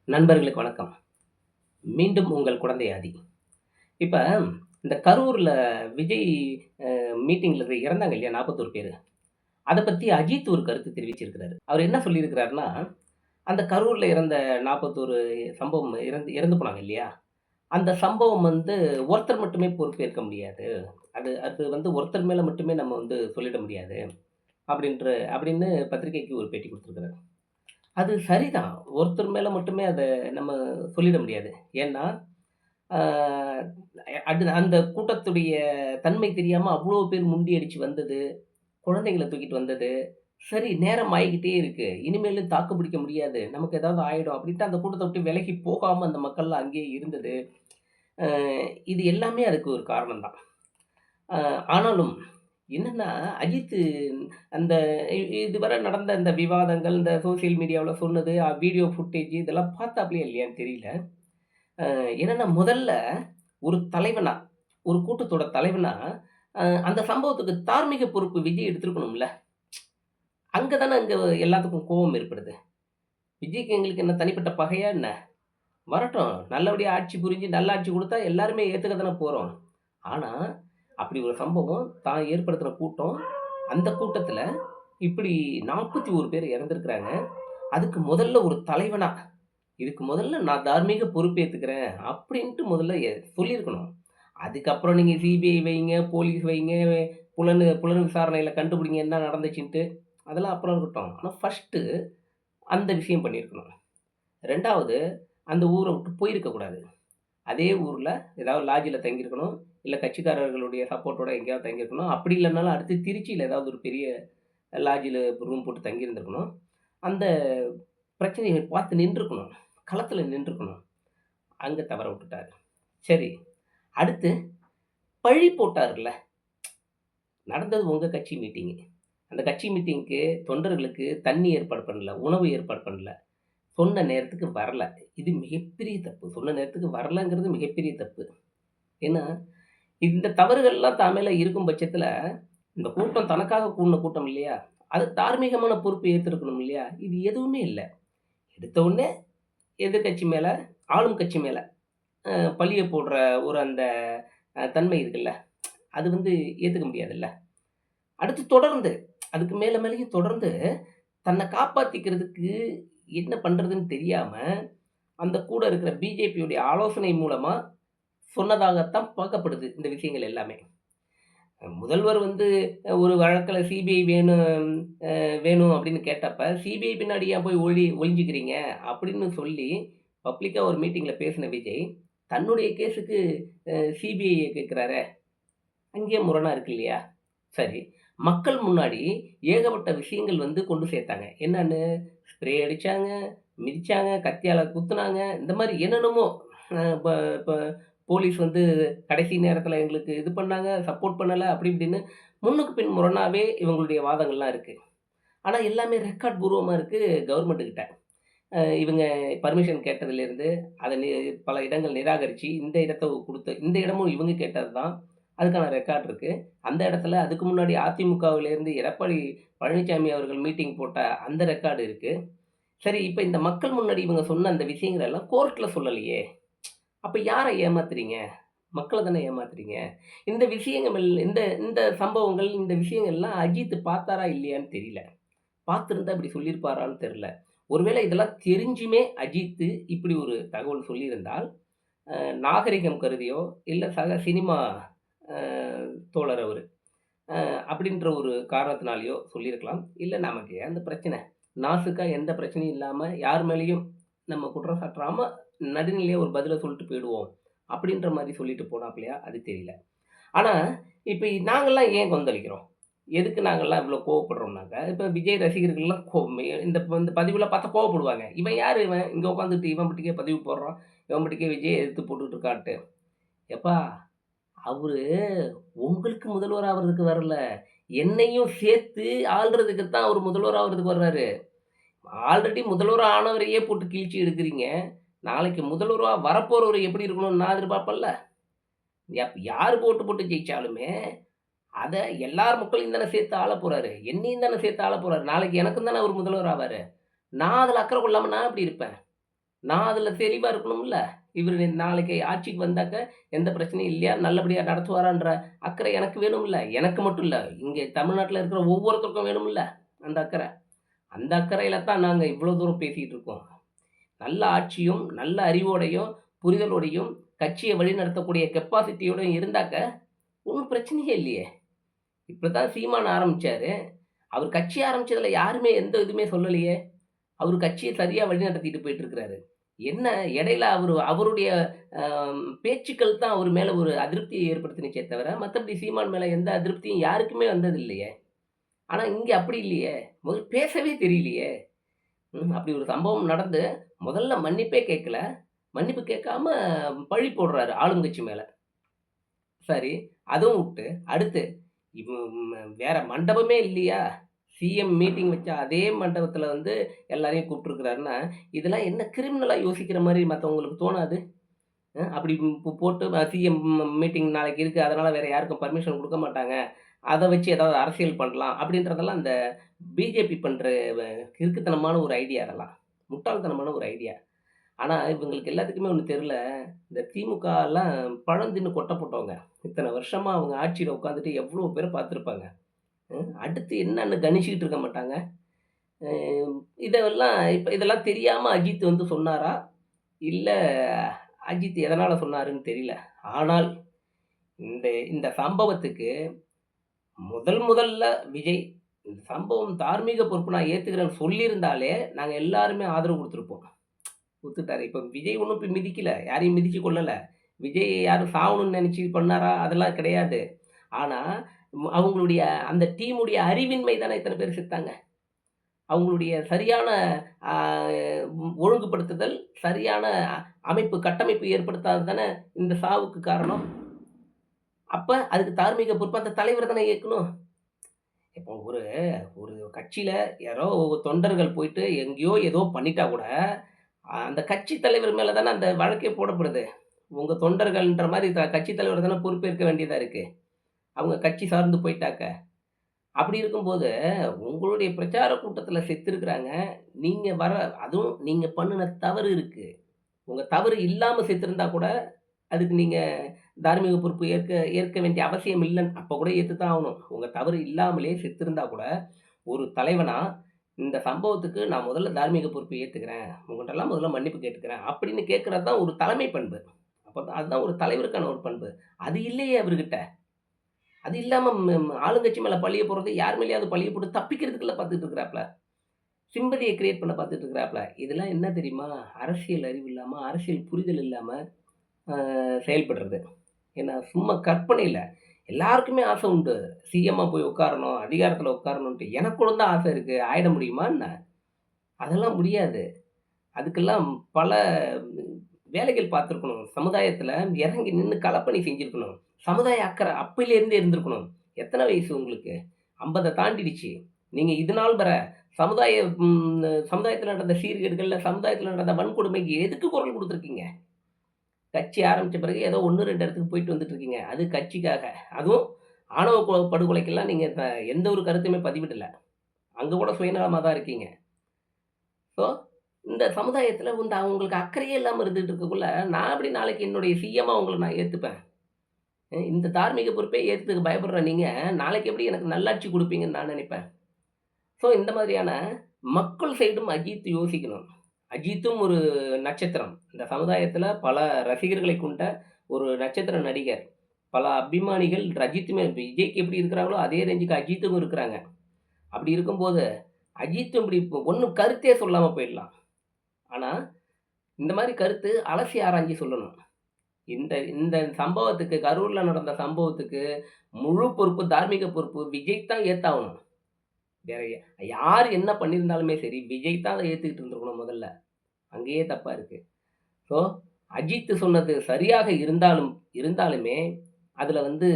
நண்பர்களுக்கு வணக்கம். மீண்டும் உங்கள் குழந்தை ஆதி. இப்ப இந்த கரூர்ல விஜய் அ மீட்டிங்ல இறந்தாங்க இல்லையா 41 பேரு. அத பத்தி அஜித் ஒரு கருத்து தெரிவிச்சிருக்கிறாரு. அவரு என்ன சொல்லியிருக்கிறாருன்னா, அந்த கரூர்ல இறந்த 41 சம்பவம் இறந்து இறந்து போனாங்க இல்லையா? அந்த சம்பவம் ஒருத்தர் மட்டுமே பொறுப்பேற்க முடியாது. அது அது ஒருத்தர் மேல மட்டுமே நம்ம சொல்லிட முடியாது. அப்படின்னு பத்திரிக்கைக்கு ஒரு பேட்டி குடுத்திருக்கிறாரு. அது சரிதான். ஒருத்தர் மேல மட்டுமே அத நம்ம சொல்லிட முடியாது. ஏன்னா, ஆ அந்த கூட்டத்துடைய தன்மை தெரியாம அவ்ளோ பேர் முண்டி அடிச்சு வந்தது, குழந்தைகள தூக்கிட்டு வந்தது. சரி நேரம் ஆயிக்கிட்டே இருக்கு. இனிமேலு தாக்கு பிடிக்க முடியாது. நமக்கு ஏதாவது ஆயிடும் அப்படின்ட்டு அந்த கூட்டத்த விட்டு விலகி போகாம அந்த மக்கள்லாம் அங்கேயே இருந்தது. அ இது எல்லாமே அதுக்கு ஒரு காரணம் தான். அ ஆனாலும் என்னன்னா, அஜித்து அந்த இதுவரை நடந்த இந்த விவாதங்கள், இந்த சோசியல் மீடியாவுல சொன்னது, வீடியோ ஃபுட்டேஜ் இதெல்லாம் பார்த்தாப்லயா இல்லையான்னு தெரியல. என்னன்னா முதல்ல ஒரு தலைவனா, ஒரு கூட்டத்தோட தலைவனா, அந்த சம்பவத்துக்கு தார்மீக பொறுப்பு விஜய் எடுத்திருக்கணும்ல. அங்க எல்லாத்துக்கும் கோவம் ஏற்படுது. விஜய்க்கு எங்களுக்கு என்ன தனிப்பட்ட பகையா என்ன? வரட்டும். நல்லபடியா ஆட்சி புரிஞ்சு நல்லாட்சி குடுத்தா எல்லாருமே ஏத்துக்க தானே போறோம். ஆனா, அப்படி ஒரு சம்பவம் தான் ஏற்படுத்தின கூட்டம், அந்த கூட்டத்தில இப்படி 41 பேர் இறந்திருக்கிறாங்க. அதுக்கு முதல்ல ஒரு தலைவனா, இதுக்கு முதல்ல நான் தார்மீக பொறுப்பேத்துக்கிறேன் அப்படின்ட்டு முதல்ல சொல்லியிருக்கணும். அதுக்கப்புறம் நீங்க சிபிஐ வைங்க, போலீஸ் வைங்க, புலன் விசாரணையில கண்டுபிடிங்க என்ன நடந்துச்சுன்ட்டு. அதெல்லாம் அப்புறம் இருக்கட்டும். ஆனா ஃபர்ஸ்ட்டு அந்த விஷயம் பண்ணியிருக்கணும். 2வது அந்த ஊர விட்டு போயிருக்க கூடாது. அதே ஊர்ல ஏதாவது லாட்ஜ்ல தங்கியிருக்கணும். இல்ல கட்சிக்காரர்களுடைய சப்போர்ட்டோட எங்கேயாவது தங்கியிருக்கணும். அப்படி இல்லன்னாலும் அடுத்து திருச்சியில ஏதாவது ஒரு பெரிய லாட்ஜ்ல ரூம் போட்டு தங்கியிருந்திருக்கணும். அந்த பிரச்சனைய பார்த்து நின்றுக்கணும். களத்துல நின்றுக்கணும். அங்க தவற விட்டுட்டாரு. சரி. அடுத்து பழி போட்டார்ல. நடந்தது உங்க கட்சி மீட்டிங்கு. அந்த கட்சி மீட்டிங்க்கு தொண்டர்களுக்கு தண்ணி ஏற்பாடு பண்ணல. உணவு ஏற்பாடு பண்ணல. சொன்ன நேரத்துக்கு வரல. இது மிகப்பெரிய தப்பு. சொன்ன நேரத்துக்கு வரலங்கிறது மிகப்பெரிய தப்பு. ஏன்னா, இந்த தவறுகள்லாம் தான் மேல இருக்கும் பட்சத்தில, இந்த கூட்டம் தனக்காக கூடுன கூட்டம் இல்லையா? அது தார்மீகமான பொறுப்பு ஏத்திருக்கணும் இல்லையா? இது எதுவுமே இல்ல. எடுத்த உடனே எதிர்க்கட்சி மேல, ஆளும் கட்சி மேல பழிய போடுற ஒரு அந்த தன்மை இருக்குல்ல. அது ஏத்துக்க முடியாதுல்ல. அடுத்து தொடர்ந்து, அதுக்கு மேல மேலயும் தொடர்ந்து தன்ன காப்பாத்திக்கிறதுக்கு என்ன பண்றதுன்னு தெரியாம, அந்த கூட இருக்கிற பிஜேபியுடைய ஆலோசனை மூலமா சொன்னதாகத்தான் பார்க்கப்படுது, இந்த விஷயங்கள் எல்லாமே. முதல்வர் ஒரு வழக்குல சிபிஐ வேணும் அப்படின்னு கேட்டப்ப, சிபிஐ பின்னாடி ஏன் போய் ஒளிஞ்சுக்கிறீங்க? அப்படின்னு சொல்லி பப்ளிக்கா ஒரு மீட்டிங்ல பேசின விஜய், தன்னுடைய கேஸுக்கு சிபிஐய கேட்கிறாரே! அங்கேயே முரணா இருக்கு இல்லையா? சரி. மக்கள் முன்னாடி ஏகப்பட்ட விஷயங்கள் கொண்டு சேர்த்தாங்க. என்னன்னு? ஸ்ப்ரே அடிச்சாங்க, மிதிச்சாங்க, கத்தியால குத்துனாங்க. இந்த மாரி என்னென்னமோ அ ப ப போலீஸ் கடைசி நேரத்தில எங்களுக்கு இது பண்ணாங்க, சப்போர்ட் பண்ணல அப்படி இப்படின்னு முன்னுக்கு பின் முரணாவே இவங்களுடைய வாதங்கள்லாம் இருக்கு. ஆனா எல்லாமே ரெக்கார்ட் பூர்வமா இருக்கு கவர்மெண்ட் கிட்ட. இவங்க பர்மிஷன் கேட்டதிலிருந்து, அத பல இடங்கள் நிராகரிச்சு, இந்த இடத்த குடுத்து இந்த இடமும் இவங்க கேட்டது தான். அதுக்கான ரெக்கார்ட் இருக்கு. அந்த இடத்துல அதுக்கு முன்னாடி அதிமுகவிலேருந்து எடப்பாடி பழனிசாமி அவர்கள் மீட்டிங் போட்ட அந்த ரெக்கார்டு இருக்கு. சரி, இப்ப இந்த மக்கள் முன்னாடி இவங்க சொன்ன அந்த விஷயங்கள் எல்லாம் கோர்ட்ல சொல்லலையே! அப்ப யார ஏமாத்துறீங்க? மக்கள தானே ஏமாத்துறீங்க. இந்த விஷயங்கள் இந்த இந்த சம்பவங்கள், இந்த விஷயங்கள்லாம் அஜித் பார்த்தாரா இல்லையான்னு தெரியல. பார்த்திருந்தா இப்படி சொல்லியிருப்பாரான்னு தெரியல. ஒருவேளை இதெல்லாம் தெரிஞ்சுமே அஜித்து இப்படி ஒரு தகவல் சொல்லியிருந்தால், அ நாகரிகம் கருதியோ, இல்ல சக சினிமா அ தோழர் அவரு. அப்படின்ற ஒரு காரணத்தினாலயோ சொல்லியிருக்கலாம். இல்ல நமக்கு ஏன் அந்த பிரச்சனை? நாசூக்கா எந்த பிரச்சனையும் இல்லாம, யார் மேலயும் நம்ம குற்றம் சாட்டாம, நடுநிலையா ஒரு பதில சொல்லிட்டு போயிடுவோம். அப்படின்ற மாரி சொல்லிட்டு போனாப்லயா? அது தெரியல. ஆனா, இப்ப நாங்கலாம் ஏன் கொந்தளிக்கிறோம்? எதுக்கு நாங்கலாம் இவ்ளோ கோவப்படுறோம்னாக்க, இப்ப விஜய் ரசிகர்கள்லாம் இந்த பதிவுல பார்த்தா கோவப்படுவாங்க. இவன் யாரு இவன்? இங்க உட்காந்துட்டு இவன் பாட்டுக்கே பதிவு போடுறான். இவன் பாட்டுக்கே விஜய எதிர்த்து போட்டுட்டு இருக்கான்ட்டு. எப்பா அவரு உங்களுக்கு முதல்வர் ஆவறதுக்கு வரல. என்னையும் சேர்த்து ஆள்றதுக்கு தான் அவரு முதல்வர் ஆவறதுக்கு வர்றாரு. ஆல்ரெடி முதல்வர் ஆனவரையே போட்டு கிழிச்சு எடுக்குறீங்க. நாளைக்கு முதல்வரா வரப்போறவரு எப்படி இருக்கணும்னு நான் எதிர்பார்ப்பேன்ல. யாரு ஓட்டு போட்டு ஜெயிச்சாலுமே அத எல்லார் மக்களையும் தானே சேர்த்து ஆளப் போறாரு. என்னையும் தானே சேர்த்து ஆளப் போறாரு. நாளைக்கு எனக்கும் தானே அவரு முதல்வர் ஆவாரு. நான் அதுல அக்கறை கொள்ளாம நான் எப்படி இருப்பேன்? நான் அதில தெளிவா இருக்கணும்ல. இவரு நாளைக்கு ஆட்சிக்கு வந்தாக்க எந்த பிரச்சனையும் இல்லையா? நல்லபடியா நடத்துவாரான்ற அக்கறை எனக்கு வேணும்ல. எனக்கு மட்டும் இல்ல. இங்க தமிழ்நாட்டுல இருக்கிற ஒவ்வொருத்தருக்கும் வேணும்ல, அந்த அக்கறை. அந்த அக்கறையில தான் நாங்க இவ்வளோ தூரம் பேசிட்டு இருக்கோம். நல்ல ஆட்சியும், நல்ல அறிவோடையும், புரிதலோடையும், கட்சிய வழிநடத்தக்கூடிய கெப்பாசிட்டியோடையும் இருந்தாக்க, ஒண்ணும் பிரச்சனையே இல்லையே! இப்பதான் சீமான் ஆரம்பிச்சாரு. அவர் கட்சி ஆரம்பிச்சதுல யாருமே எந்த இதுவுமே சொல்லலையே! அவரு கட்சிய சரியா வழிநடத்திட்டு போயிட்டு இருக்கிறாரு. என்ன இடையில அவருடைய அ பேச்சுக்கள் தான் அவர் மேல ஒரு அதிருப்திய ஏற்படுத்தினுச்சே தவிர, மத்தபடி சீமான் மேல எந்த அதிருப்தியும் யாருக்குமே வந்தது இல்லையே! ஆனா இங்க அப்படி இல்லையே! முதல் பேசவே தெரியலையே! அப்படி ஒரு சம்பவம் நடந்து, முதல்ல மன்னிப்பே கேட்கல. மன்னிப்பு கேட்காம பழி போடுறாரு ஆளுங்கட்சி மேல. சரி, அதுவும் உட்டு, அடுத்து வேற மண்டபமே இல்லையா? சிஎம் மீட்டிங் வச்ச அதே மண்டபத்துல வந்து எல்லாரையும் கூப்பிட்டுருக்கிறாருன்னா, இதெல்லாம் என்ன கிரிமினலா யோசிக்கிற மாரி மத்தவங்களுக்கு தோணாது? அப்படி போட்டு சிஎம் மீட்டிங் நாளைக்கு இருக்கு. அதனால வேற யாருக்கும் பர்மிஷன் குடுக்க மாட்டாங்க. அத வச்சு ஏதாவது அரசியல் பண்ணலாம். அப்படின்றதெல்லாம் அந்த பிஜேபி பண்ற வ கிறுக்குத்தனமான ஒரு ஐடியா அதெல்லாம். முட்டாள்தனமான ஒரு ஐடியா. ஆனா, இவங்களுக்கு எல்லாத்துக்குமே ஒண்ணு தெரியல. இந்த திமுகலாம் பழம் தின்னு கொட்ட போட்டவங்க. இத்தன வருஷமா அவங்க ஆட்சியில உட்காந்துட்டு எவ்வளோ பேர பார்த்துருப்பாங்க. அடுத்து என்னன்னு கணிச்சுக்கிட்டு இருக்க மாட்டாங்க. அ இதெல்லாம் தெரியாம அஜித் வந்து சொன்னாரா? இல்ல அஜித் எதனால சொன்னாருன்னு தெரியல. ஆனால் இந்த இந்த சம்பவத்துக்கு முதல்ல விஜய் இந்த சம்பவம் தார்மீக பொறுப்பு நான் ஏத்துக்கிறேன்னு சொல்லியிருந்தாலே, நாங்க எல்லாருமே ஆதரவு குடுத்துருப்போம். குடுத்துட்டாரு. இப்ப விஜய் ஒண்ணும் இப்ப மிதிக்கல. யாரையும் மிதிச்சு கொல்லல. விஜய் யாரும் சாவணும்னு நெனச்சு பண்ணாரா? அதெல்லாம் கிடையாது. ஆனா, அவங்களுடைய அந்த டீமுடைய அறிவின்மை தானே இத்தன பேர் செத்தாங்க. அவங்களுடைய சரியான அ ஒழுங்குபடுத்துதல், சரியான அமைப்பு, கட்டமைப்பு ஏற்படுத்தாதது தானே இந்த சாவுக்கு காரணம். அப்ப அதுக்கு தார்மீக பொறுப்பு அந்த தலைவர் தானே ஏற்கணும். இப்போ ஒரு ஒரு கட்சியில யாரோ தொண்டர்கள் போயிட்டு எங்கேயோ ஏதோ பண்ணிட்டா கூட, அந்த கட்சி தலைவர் மேல தானே அந்த வழக்கே போடப்படுது. உங்க தொண்டர்கள்ன்ற மாரி கட்சி தலைவர் தானே பொறுப்பேற்க வேண்டியதா இருக்கு. அவங்க கட்சி சார்ந்து போயிட்டாக்க. அப்படி இருக்கும்போது, உங்களுடைய பிரச்சார கூட்டத்தில செத்துருக்கிறாங்க. நீங்க அதுவும் நீங்க பண்ணுன தவறு இருக்கு. உங்க தவறு இல்லாம செத்திருந்தா கூட, அதுக்கு நீங்க தார்மீக பொறுப்பு ஏற்க ஏற்க வேண்டிய அவசியம் இல்லன்னு அப்ப கூட ஏத்து தான் ஆவணும். உங்க தவறு இல்லாமலே செத்திருந்தா கூட, ஒரு தலைவனா, இந்த சம்பவத்துக்கு நான் முதல்ல தார்மீக பொறுப்பு ஏத்துக்கிறேன். உங்கட்டலாம் முதல்ல மன்னிப்பு கேட்டுக்கிறேன். அப்படின்னு கேட்கிறது தான் ஒரு தலைமை பண்பு. அதுதான் ஒரு தலைவருக்கான ஒரு பண்பு. அது இல்லையே அவர்கிட்ட. அது இல்லாம ஆளுங்கட்சி மேல பழிய போடுறது யார் மேலயாவது பழிய போட்டு தப்பிக்கிறதுக்குள்ள பார்த்துட்டு இருக்கிறாப்ல. சிம்பதிய கிரியேட் பண்ண பார்த்துட்டு இருக்கிறாப்ல. இதெல்லாம் என்ன தெரியுமா? அரசியல் அறிவு இல்லாம, அரசியல் புரிதல் இல்லாம செயல்படுறது. ஏன்னா சும்மா கற்பனை இல்ல. எல்லாருக்குமே ஆசை உண்டு. சிஎம்மா போய் உட்காரணும், அதிகாரத்துல உட்காரணுன்ட்டு. எனக்கு கூட தான் ஆசை இருக்கு. ஆயிட முடியுமா என்ன? அதெல்லாம் முடியாது. அதுக்கெல்லாம் பல வேலைகள் பார்த்திருக்கணும். சமுதாயத்துல இறங்கி நின்னு களப்பணி செஞ்சிருக்கணும். சமுதாய அக்கறை அப்பயிலேருந்தே இருந்திருக்கணும். எத்தன வயசு உங்களுக்கு? 50 தாண்டிடுச்சு. நீங்க இது நாள் வர சமுதாய சமுதாயத்துல நடந்த சீர்கேடுகள்ல, சமுதாயத்துல நடந்த வன்கொடுமைக்கு எதுக்கு குரல் குடுத்துருக்கீங்க? கட்சி ஆரம்பிச்ச பிறகு ஏதோ 1, 2 இடத்துக்கு போயிட்டு வந்துட்டு இருக்கீங்க. அது கட்சிக்காக. அதுவும் ஆணவ படுகொலைக்கெல்லாம் நீங்க எந்த ஒரு கருத்துமே பதிவிடல. அங்க கூட சுயநலமா தான் இருக்கீங்க. ஸோ, இந்த சமுதாயத்தில வந்து அவங்களுக்கு அக்கறையே இல்லாம இருந்துட்டு இருக்கக்குள்ள, நான் எப்படி நாளைக்கு என்னுடைய சிஎம்மா உங்கள நான் ஏத்துப்பேன்? இந்த தார்மீக பொறுப்பே ஏத்துக்க பயப்படுற நீங்க, நாளைக்கு எப்படி எனக்கு நல்லாட்சி குடுப்பீங்கன்னு நான் நெனைப்பேன். ஸோ, இந்த மாதிரியான மக்கள் சைடும் அஜித் யோசிக்கணும். அஜித்தும் ஒரு நட்சத்திரம். இந்த சமுதாயத்தில பல ரசிகர்களை கொண்ட ஒரு நட்சத்திர நடிகர். பல அபிமானிகள் அஜித்துமே விஜய்க்கு எப்படி இருக்கிறாங்களோ, அதே ரேஞ்சுக்கு அஜித்தும் இருக்கிறாங்க. அப்படி இருக்கும்போது, அஜித்தும் இப்படி ஒண்ணும் கருத்தே சொல்லாம போயிடலாம். ஆனா, இந்த மாரி கருத்து அலசி ஆராய்ஞ்சு சொல்லணும். இந்த இந்த சம்பவத்துக்கு கரூர்ல நடந்த சம்பவத்துக்கு முழு பொறுப்பு, தார்மீக பொறுப்பு விஜய் தான் ஏத்தாகணும். வேற யார் என்ன பண்ணியிருந்தாலுமே சரி, விஜய் தான் அத ஏத்துக்கிட்டு இருந்திருக்கணும் முதல்ல. அங்கேயே தப்பா இருக்கு. ஸோ, அஜித் சொன்னது சரியாக இருந்தாலுமே, அதுல வந்து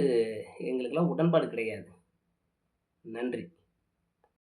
எங்களுக்கெல்லாம் உடன்பாடு கிடையாது. நன்றி.